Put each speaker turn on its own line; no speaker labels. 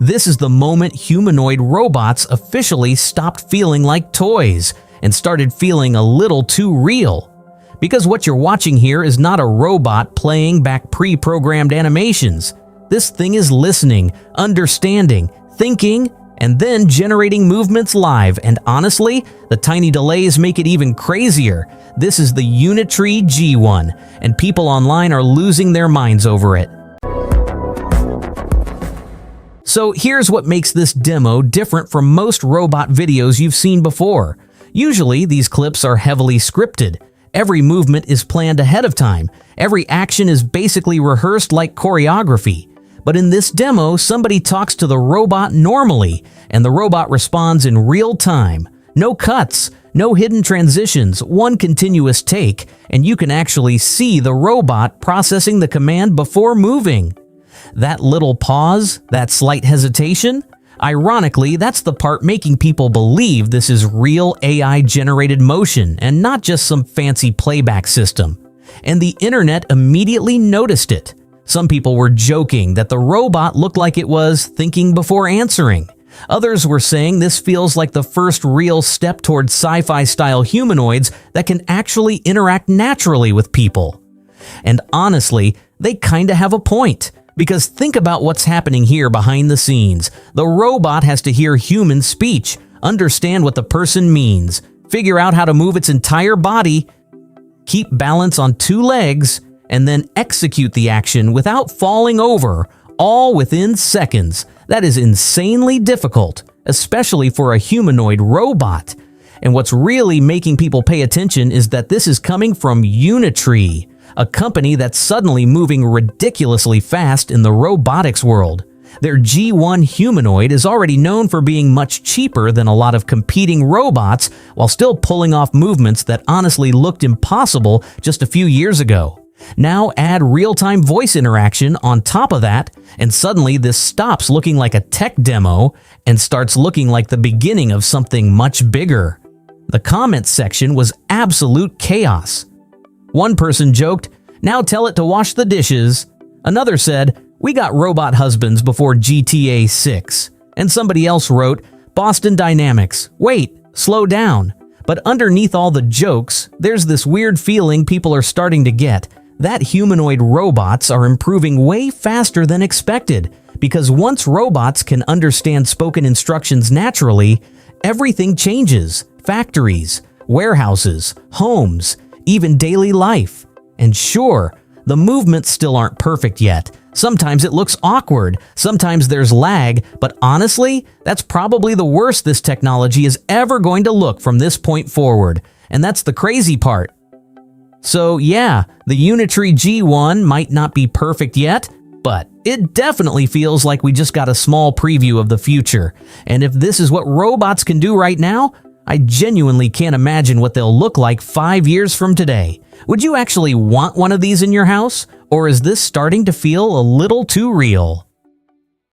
This is the moment humanoid robots officially stopped feeling like toys and started feeling a little too real. Because what you're watching here is not a robot playing back pre-programmed animations. This thing is listening, understanding, thinking, and then generating movements live. And honestly, the tiny delays make it even crazier. This is the Unitree G1, and people online are losing their minds over it. So here's what makes this demo different from most robot videos you've seen before. Usually, these clips are heavily scripted. Every movement is planned ahead of time. Every action is basically rehearsed like choreography. But in this demo, somebody talks to the robot normally, and the robot responds in real time. No cuts, no hidden transitions, one continuous take, and you can actually see the robot processing the command before moving. That little pause, that slight hesitation, ironically, that's the part making people believe this is real AI-generated motion and not just some fancy playback system. And the internet immediately noticed it. Some people were joking that the robot looked like it was thinking before answering. Others were saying this feels like the first real step towards sci-fi style humanoids that can actually interact naturally with people. And honestly, they kinda have a point. Because think about what's happening here behind the scenes. The robot has to hear human speech, understand what the person means, figure out how to move its entire body, keep balance on two legs, and then execute the action without falling over, all within seconds. That is insanely difficult, especially for a humanoid robot. And what's really making people pay attention is that this is coming from Unitree, a company that's suddenly moving ridiculously fast in the robotics world. Their G1 humanoid is already known for being much cheaper than a lot of competing robots while still pulling off movements that honestly looked impossible just a few years ago. Now add real-time voice interaction on top of that, and suddenly this stops looking like a tech demo and starts looking like the beginning of something much bigger. The comments section was absolute chaos. One person joked, "Now tell it to wash the dishes." Another said, "We got robot husbands before GTA 6. And somebody else wrote, "Boston Dynamics. Wait, slow down." But underneath all the jokes, there's this weird feeling people are starting to get. That humanoid robots are improving way faster than expected, because once robots can understand spoken instructions naturally, everything changes. Factories, warehouses, homes, even daily life. And sure, the movements still aren't perfect yet. Sometimes it looks awkward, sometimes there's lag, but honestly, that's probably the worst this technology is ever going to look from this point forward. And that's the crazy part. So yeah, the Unitree G1 might not be perfect yet, but it definitely feels like we just got a small preview of the future. And if this is what robots can do right now, I genuinely can't imagine what they'll look like 5 years from today. Would you actually want one of these in your house? Or is this starting to feel a little too real?